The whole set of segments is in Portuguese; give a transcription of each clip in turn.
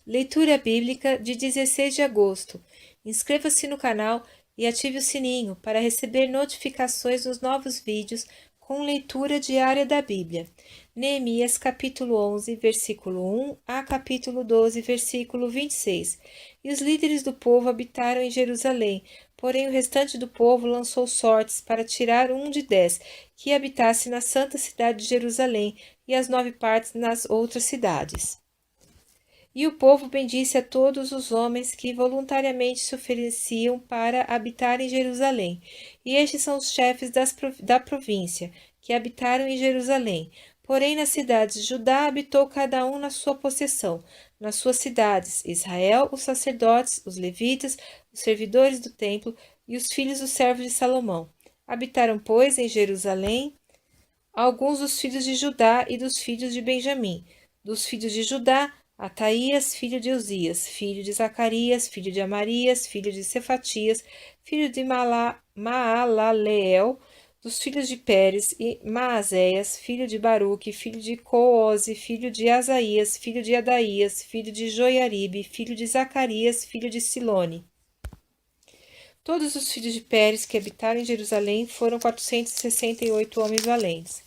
Leitura bíblica de 16 de agosto. Inscreva-se no canal e ative o sininho para receber notificações dos novos vídeos com leitura diária da Bíblia. Neemias capítulo 11, versículo 1 a capítulo 12, versículo 26. E os líderes do povo habitaram em Jerusalém, porém o restante do povo lançou sortes para tirar um de 10, que habitasse na santa cidade de Jerusalém, e as 9 partes nas outras cidades. E o povo bendisse a todos os homens que voluntariamente se ofereciam para habitar em Jerusalém. E estes são os chefes da província, que habitaram em Jerusalém. Porém, nas cidades de Judá habitou cada um na sua possessão. Nas suas cidades, Israel, os sacerdotes, os levitas, os servidores do templo e os filhos dos servos de Salomão. Habitaram, pois, em Jerusalém alguns dos filhos de Judá e dos filhos de Benjamim. Dos filhos de Judá, Ataías, filho de Uzias, filho de Zacarias, filho de Amarias, filho de Cefatias, filho de Maalaleel, dos filhos de Pérez e Maazéias, filho de Baruque, filho de Coose, filho de Asaías, filho de Adaías, filho de Joiaribe, filho de Zacarias, filho de Silone. Todos os filhos de Pérez que habitaram em Jerusalém foram 468 homens valentes.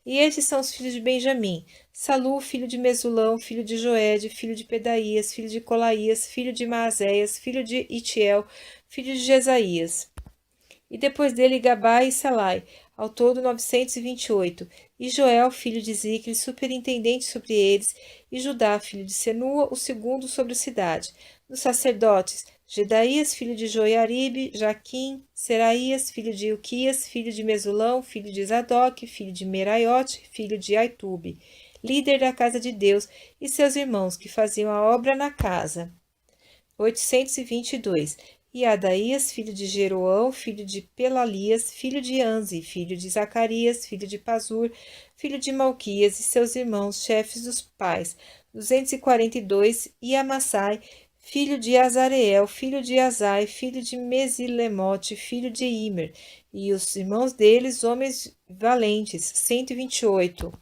E estes são os filhos de Benjamim: Salu, filho de Mesulão, filho de Joede, filho de Pedaías, filho de Colaías, filho de Maazéias, filho de Itiel, filho de Jesaías. E depois dele Gabá e Salai, ao todo 928. E Joel, filho de Zicre, superintendente sobre eles, e Judá, filho de Senua, o segundo sobre a cidade. Dos sacerdotes, Gedaías, filho de Joiaribe, Jaquim, Seraías, filho de Ilquias, filho de Mesulão, filho de Zadok, filho de Meraiote, filho de Aitube, líder da casa de Deus, e seus irmãos que faziam a obra na casa. 822. E Adaías, filho de Jeroão, filho de Pelalias, filho de Anzi, filho de Zacarias, filho de Pazur, filho de Malquias, e seus irmãos, chefes dos pais. 242. E Amassai, filho de Azareel, filho de Azai, filho de Mesilemote, filho de Imer, e os irmãos deles, homens valentes. 128.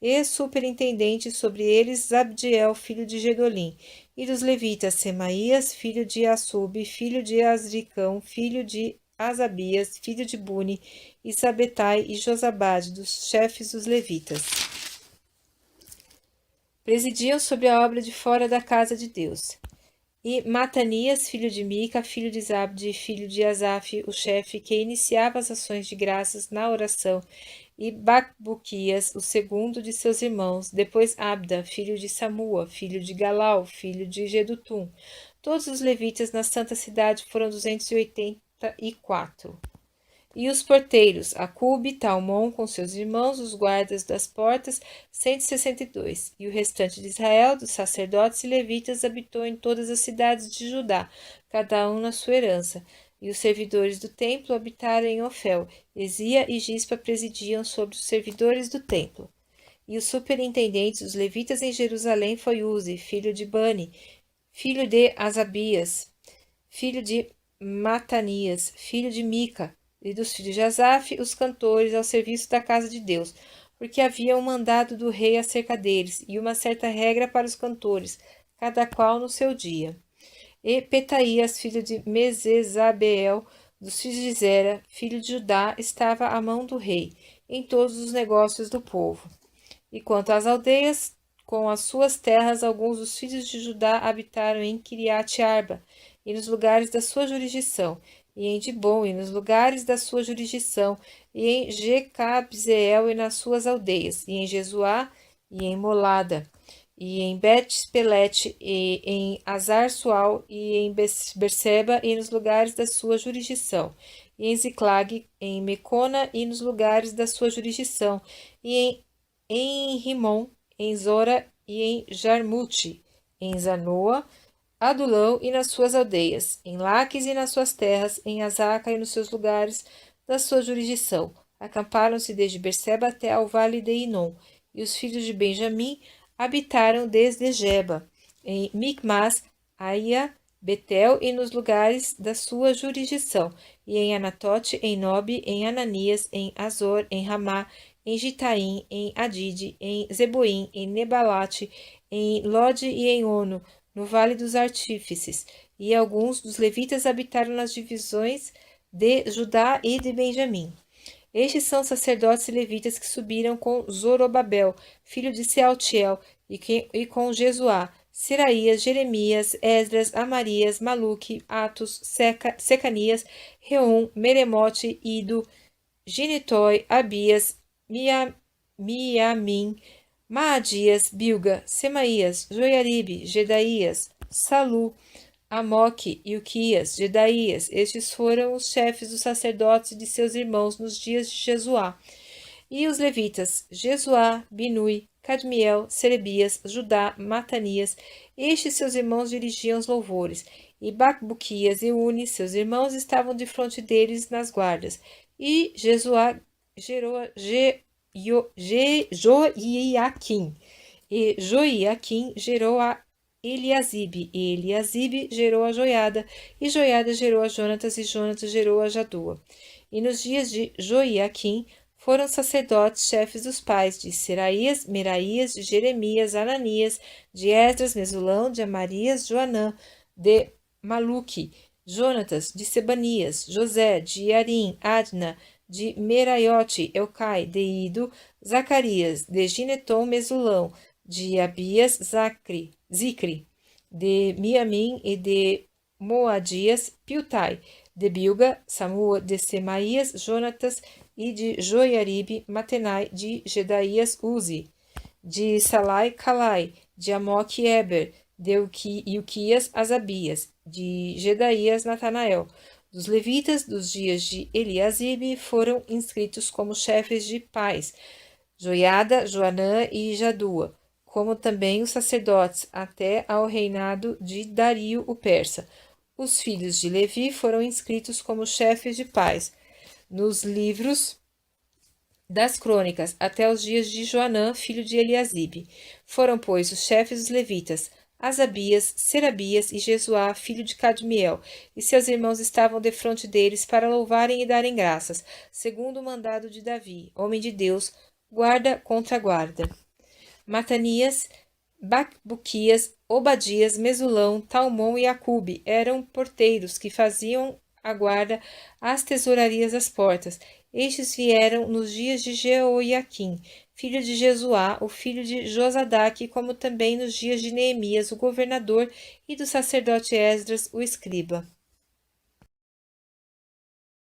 E superintendente sobre eles Zabdiel, filho de Gedolim. E dos levitas, Semaías, filho de Assub, filho de Azricão, filho de Asabias, filho de Buni, e Sabetai e Josabade, dos chefes dos levitas. Presidiam sobre a obra de fora da casa de Deus. E Matanias, filho de Mica, filho de Zabdi, filho de Asaf, o chefe, que iniciava as ações de graças na oração, e Bacbuquias, o segundo de seus irmãos, depois Abda, filho de Samua, filho de Galal, filho de Gedutum. Todos os levitas na santa cidade foram 284. E os porteiros, Acube, Talmon, com seus irmãos, os guardas das portas, 162. E o restante de Israel, dos sacerdotes e levitas, habitou em todas as cidades de Judá, cada um na sua herança. E os servidores do templo habitaram em Ofel. Ezia e Gispa presidiam sobre os servidores do templo. E os superintendentes, os levitas em Jerusalém, foi Uzi, filho de Bani, filho de Asabias, filho de Matanias, filho de Mica, e dos filhos de Asaf, os cantores, ao serviço da casa de Deus, porque havia um mandado do rei acerca deles, e uma certa regra para os cantores, cada qual no seu dia. E Petaías, filho de Mesezabeel, dos filhos de Zera, filho de Judá, estava à mão do rei, em todos os negócios do povo. E quanto às aldeias, com as suas terras, alguns dos filhos de Judá habitaram em Kiriat-Arba, e nos lugares da sua jurisdição, e em Dibom, e nos lugares da sua jurisdição, e em Jecabzeel, e nas suas aldeias, e em Jesuá, e em Molada, e em Bet-Pelete, e em Azar-Sual, e em Berseba, e nos lugares da sua jurisdição, e em Ziclag, em Mecona, e nos lugares da sua jurisdição, e em Rimon, em Zora, e em Jarmute, em Zanoa, Adulão e nas suas aldeias, em Laques e nas suas terras, em Azaca e nos seus lugares da sua jurisdição. Acamparam-se desde Berseba até ao vale de Inom, e os filhos de Benjamim habitaram desde Geba, em Micmas, Aia, Betel e nos lugares da sua jurisdição, e em Anatote, em Nobe, em Ananias, em Azor, em Ramá, em Gitaim, em Adide, em Zeboim, em Nebalate, em Lode e em Ono, no Vale dos Artífices, e alguns dos levitas habitaram nas divisões de Judá e de Benjamim. Estes são sacerdotes e levitas que subiram com Zorobabel, filho de Sealtiel, e com Jesuá, Seraías, Jeremias, Esdras, Amarias, Maluque, Atos, Secanias, Reum, Meremote, Ido, Ginetói, Abias, Miamim, Maadias, Bilga, Semaías, Joiaribe, Gedaías, Salu, Amoque, Ilquias, Gedaías. Estes foram os chefes dos sacerdotes de seus irmãos nos dias de Jesuá. E os levitas, Jesuá, Binui, Cadmiel, Serebias, Judá, Matanias, estes seus irmãos dirigiam os louvores, e Bacbuquias e Uni, seus irmãos, estavam de frente deles nas guardas, e Jesuá gerou Joiaquim, e Joiaquim gerou a Eliasibe, e Eliasibe gerou a Joiada, e Joiada gerou a Jonatas, e Jonatas gerou a Jadua. E nos dias de Joiaquim foram sacerdotes chefes dos pais de Seraías, Meraías, de Jeremias, Ananias, de Esdras, Mesulão, de Amarias, Joanã, de Maluque, Jonatas, de Sebanias, José, de Arim, Adna, de Meraiote, Elcai, de Ido, Zacarias, de Gineton, Mesulão, de Abias, Zicri, de Miamim e de Moadias, Piltai, de Bilga, Samua, de Semaías, Jonatas, e de Joiaribe, Matenai, de Gedaías, Uzi, de Salai, Calai, de Amoque, Eber, de Ilquias, Asabias, de Gedaías, Natanael. Dos levitas dos dias de Eliasibe foram inscritos como chefes de pais, Joiada, Joanã e Jadua, como também os sacerdotes, até ao reinado de Dario o persa. Os filhos de Levi foram inscritos como chefes de pais nos livros das crônicas, até os dias de Joanã, filho de Eliasibe. Foram, pois, os chefes dos levitas, Asabias, Serabias e Jesuá, filho de Cadmiel, e seus irmãos estavam defronte deles para louvarem e darem graças, segundo o mandado de Davi, homem de Deus, guarda contra guarda. Matanias, Bacbuquias, Obadias, Mesulão, Talmon e Acube eram porteiros que faziam a guarda às tesourarias das portas. Estes vieram nos dias de Jeoiaquim, filho de Jesuá, o filho de Josadaque, como também nos dias de Neemias, o governador, e do sacerdote Esdras, o escriba.